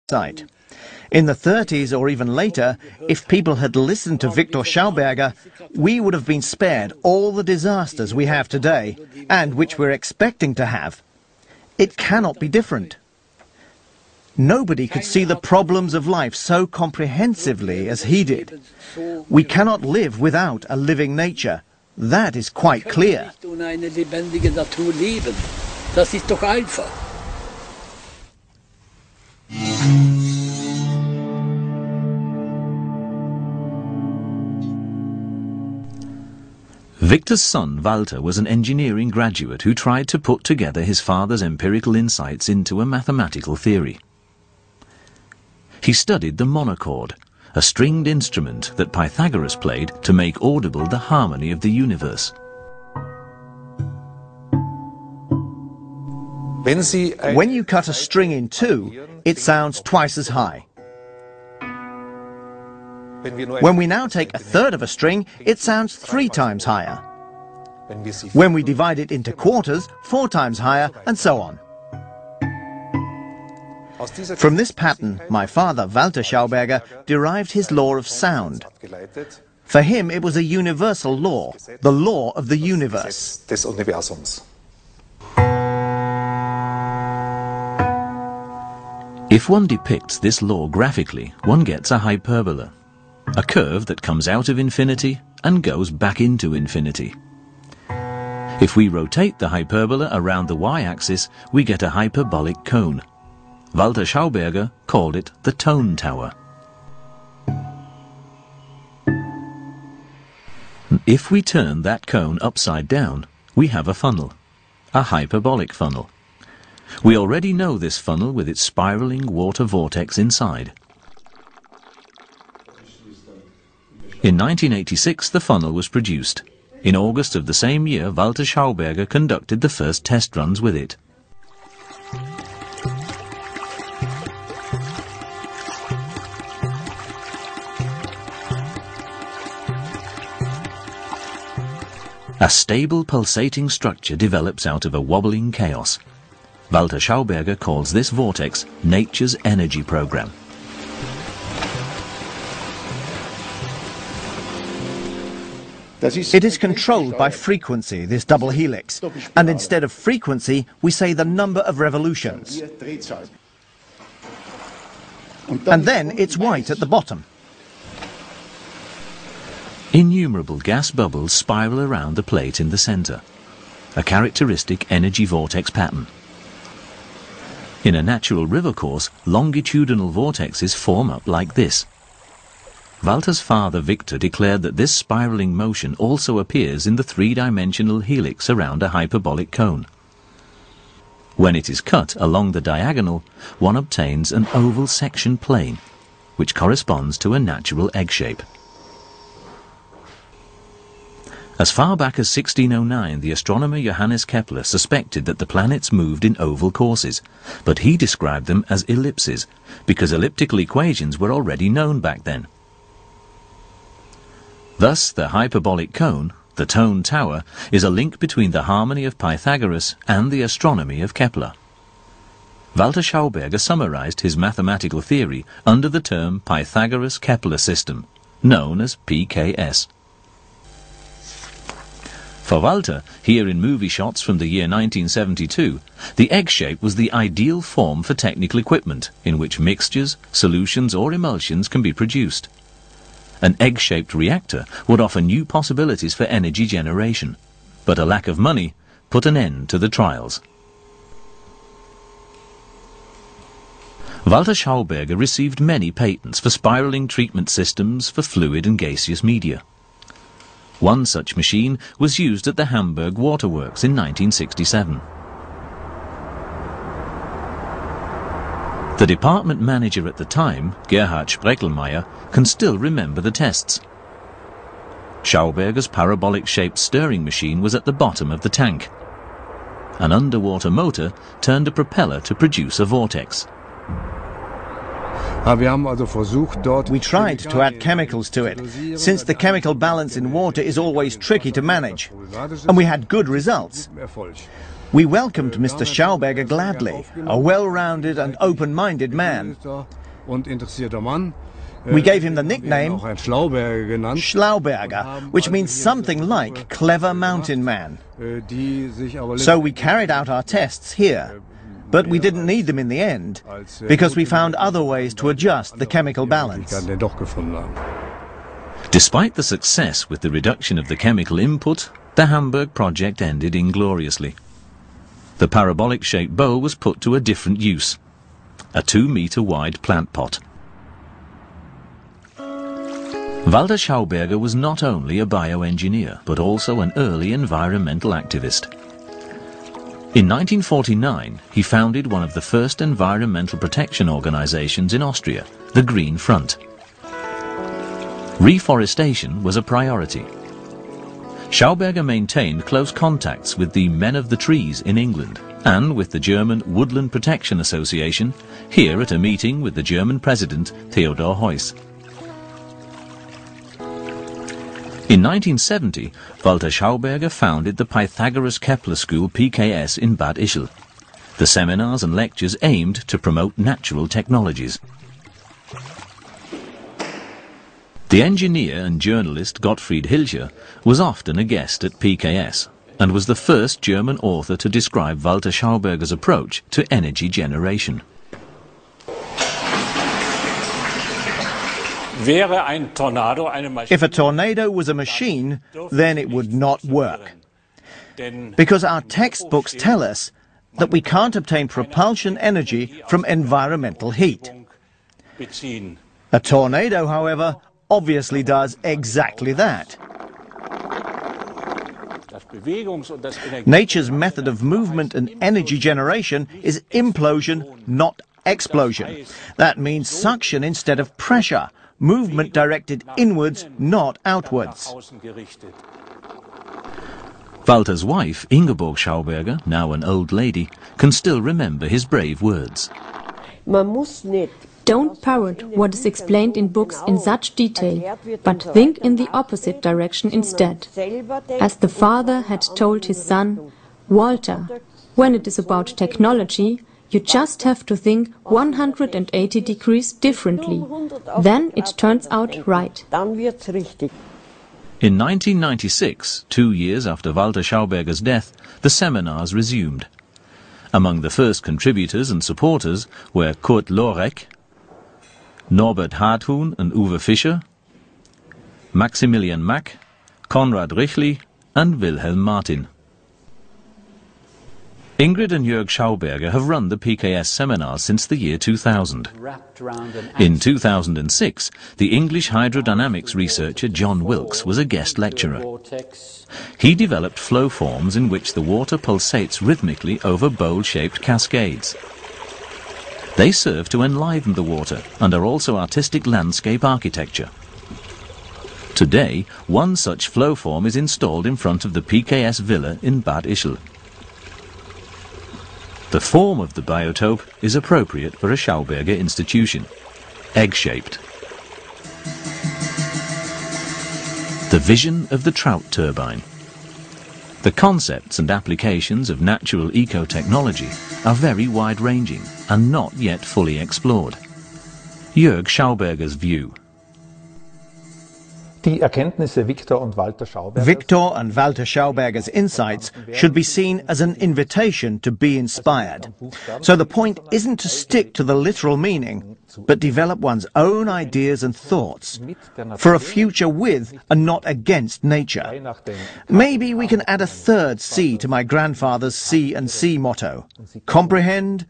site. In the 30s or even later, if people had listened to Viktor Schauberger, we would have been spared all the disasters we have today, and which we're expecting to have. It cannot be different. Nobody could see the problems of life so comprehensively as he did. We cannot live without a living nature. That is quite clear. Viktor's son, Walter, was an engineering graduate who tried to put together his father's empirical insights into a mathematical theory. He studied the monochord, a stringed instrument that Pythagoras played to make audible the harmony of the universe. When you cut a string in two, it sounds twice as high. When we now take a third of a string, it sounds 3 times higher. When we divide it into quarters, 4 times higher, and so on. From this pattern, my father, Walter Schauberger, derived his law of sound. For him, it was a universal law, the law of the universe. If one depicts this law graphically, one gets a hyperbola, a curve that comes out of infinity and goes back into infinity. If we rotate the hyperbola around the y-axis, we get a hyperbolic cone. Walter Schauberger called it the tone tower. If we turn that cone upside down, we have a funnel, a hyperbolic funnel. We already know this funnel with its spiraling water vortex inside. In 1986, the funnel was produced. In August of the same year, Walter Schauberger conducted the first test runs with it. A stable pulsating structure develops out of a wobbling chaos. Walter Schauberger calls this vortex nature's energy program. It is controlled by frequency, this double helix, and instead of frequency, we say the number of revolutions. And then it's white at the bottom. Innumerable gas bubbles spiral around the plate in the center, a characteristic energy vortex pattern. In a natural river course, longitudinal vortexes form up like this. Walter's father Viktor declared that this spiraling motion also appears in the three-dimensional helix around a hyperbolic cone. When it is cut along the diagonal, one obtains an oval section plane, which corresponds to a natural egg shape. As far back as 1609, the astronomer Johannes Kepler suspected that the planets moved in oval courses, but he described them as ellipses, because elliptical equations were already known back then. Thus, the hyperbolic cone, the tone tower, is a link between the harmony of Pythagoras and the astronomy of Kepler. Walter Schauberger summarized his mathematical theory under the term Pythagoras-Kepler system, known as PKS. For Walter, here in movie shots from the year 1972, the egg shape was the ideal form for technical equipment in which mixtures, solutions or emulsions can be produced. An egg-shaped reactor would offer new possibilities for energy generation, but a lack of money put an end to the trials. Walter Schauberger received many patents for spiraling treatment systems for fluid and gaseous media. One such machine was used at the Hamburg Waterworks in 1967. The department manager at the time, Gerhard Spreckelmeyer, can still remember the tests. Schauberger's parabolic-shaped stirring machine was at the bottom of the tank. An underwater motor turned a propeller to produce a vortex. We tried to add chemicals to it, since the chemical balance in water is always tricky to manage, and we had good results. We welcomed Mr. Schauberger gladly, a well-rounded and open-minded man. We gave him the nickname Schlauberger, which means something like clever mountain man. So we carried out our tests here, but we didn't need them in the end, because we found other ways to adjust the chemical balance. Despite the success with the reduction of the chemical input, the Hamburg project ended ingloriously. The parabolic-shaped bowl was put to a different use, a 2-metre-wide plant pot. Walter Schauberger was not only a bioengineer, but also an early environmental activist. In 1949, he founded one of the first environmental protection organizations in Austria, the Green Front. Reforestation was a priority. Schauberger maintained close contacts with the Men of the Trees in England and with the German Woodland Protection Association, here at a meeting with the German President Theodor Heuss. In 1970, Walter Schauberger founded the Pythagoras-Kepler School PKS in Bad Ischl. The seminars and lectures aimed to promote natural technologies. The engineer and journalist Gottfried Hilscher was often a guest at PKS and was the first German author to describe Walter Schauberger's approach to energy generation. If a tornado was a machine, then it would not work. Because our textbooks tell us that we can't obtain propulsion energy from environmental heat. A tornado, however, obviously does exactly that. Nature's method of movement and energy generation is implosion, not explosion. That means suction instead of pressure, movement directed inwards, not outwards. Walter's wife, Ingeborg Schauberger, now an old lady, can still remember his brave words. Don't parrot what is explained in books in such detail, but think in the opposite direction instead. As the father had told his son, Walter, when it is about technology, you just have to think 180 degrees differently. Then it turns out right. In 1996, 2 years after Walter Schauberger's death, the seminars resumed. Among the first contributors and supporters were Kurt Lorek, Norbert Harthuhn and Uwe Fischer, Maximilian Mack, Konrad Richli and Wilhelm Martin. Ingrid and Jörg Schauberger have run the PKS seminars since the year 2000. In 2006, the English hydrodynamics researcher John Wilkes was a guest lecturer. He developed flow forms in which the water pulsates rhythmically over bowl-shaped cascades. They serve to enliven the water and are also artistic landscape architecture. Today, one such flow form is installed in front of the PKS villa in Bad Ischl. The form of the biotope is appropriate for a Schauberger institution, egg-shaped. The vision of the trout turbine. The concepts and applications of natural eco-technology are very wide-ranging and not yet fully explored. Jörg Schauberger's view. Viktor and Walter Schauberger's insights should be seen as an invitation to be inspired. So the point isn't to stick to the literal meaning, but develop one's own ideas and thoughts for a future with and not against nature. Maybe we can add a third C to my grandfather's C&C motto: comprehend,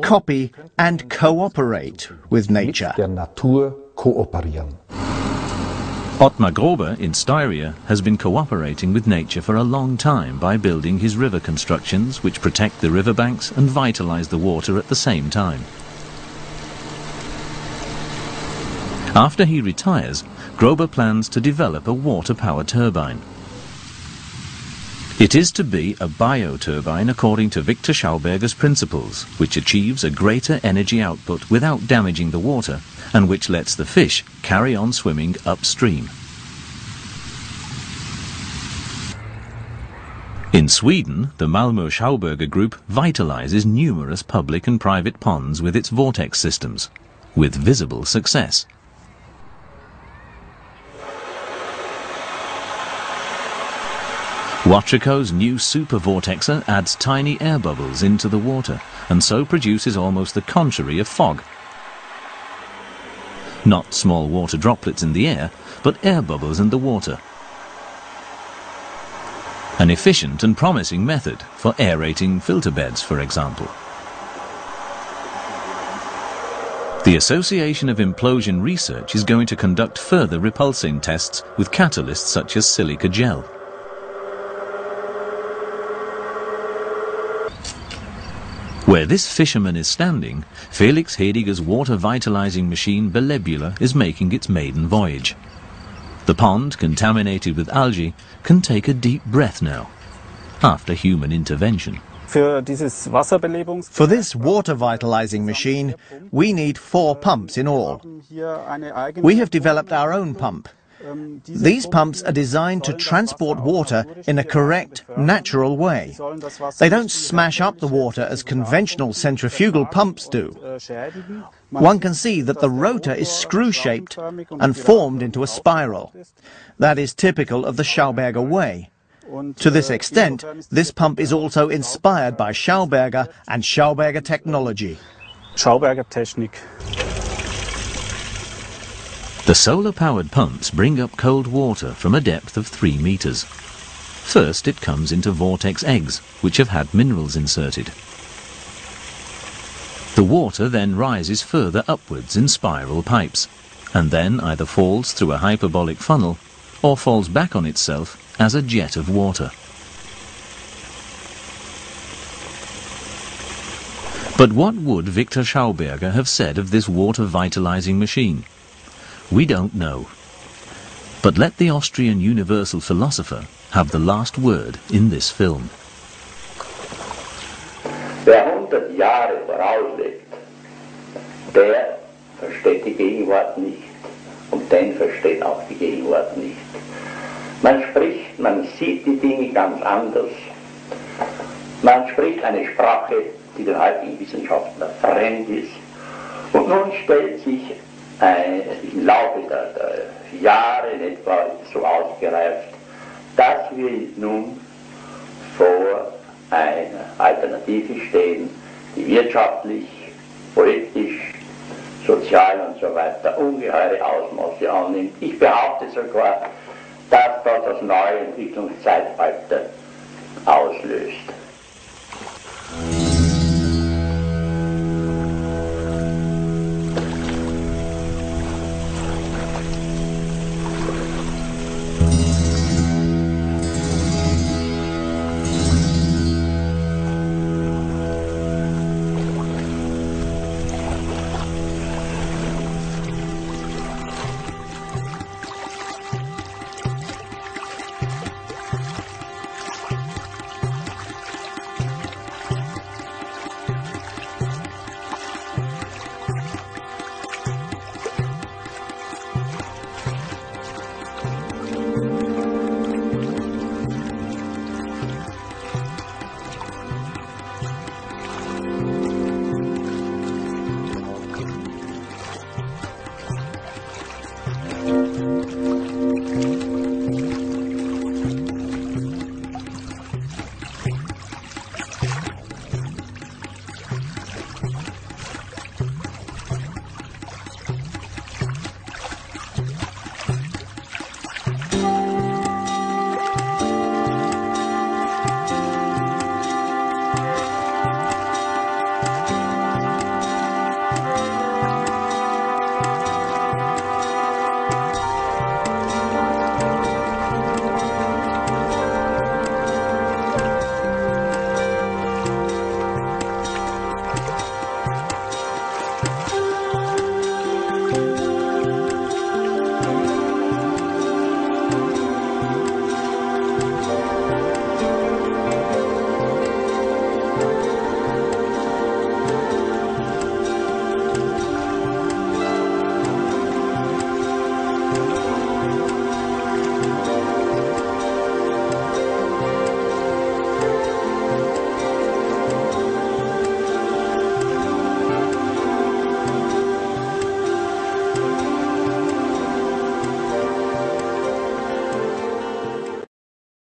copy and cooperate with nature. Ottmar Grober in Styria has been cooperating with nature for a long time by building his river constructions which protect the riverbanks and vitalize the water at the same time. After he retires, Grober plans to develop a water power turbine. It is to be a bioturbine according to Viktor Schauberger's principles, which achieves a greater energy output without damaging the water and which lets the fish carry on swimming upstream. In In Sweden, the Malmö Schauberger group vitalizes numerous public and private ponds with its vortex systems, with visible success. Watrico's new super vortexer adds tiny air bubbles into the water and so produces almost the contrary of fog. Not small water droplets in the air, but air bubbles in the water. An efficient and promising method for aerating filter beds, for example. The Association of Implosion Research is going to conduct further repulsing tests with catalysts such as silica gel. Where this fisherman is standing, Felix Hediger's water-vitalizing machine Belebula is making its maiden voyage. The pond, contaminated with algae, can take a deep breath now, after human intervention. For this water-vitalizing machine, we need 4 pumps in all. We have developed our own pump. These pumps are designed to transport water in a correct, natural way. They don't smash up the water as conventional centrifugal pumps do. One can see that the rotor is screw-shaped and formed into a spiral. That is typical of the Schauberger way. To this extent, this pump is also inspired by Schauberger and Schauberger technology. Schauberger Technik. The solar-powered pumps bring up cold water from a depth of 3 meters. First it comes into vortex eggs, which have had minerals inserted. The water then rises further upwards in spiral pipes, and then either falls through a hyperbolic funnel or falls back on itself as a jet of water. But what would Viktor Schauberger have said of this water-vitalizing machine? We don't know. But let the Austrian universal philosopher have the last word in this film. Wer 100 Jahre vorauslegt, der versteht die Gegenwart nicht und den versteht auch die Gegenwart nicht. Man spricht, man sieht die Dinge ganz anders. Man spricht eine Sprache, die den heutigen Wissenschaftlern fremd ist. Und nun stellt sich im Laufe der Jahre in etwa so ausgereift, dass wir nun vor einer Alternative stehen, die wirtschaftlich, politisch, sozial und so weiter ungeheure Ausmaße annimmt. Ich behaupte sogar, dass das neue Entwicklungszeitalter auslöst.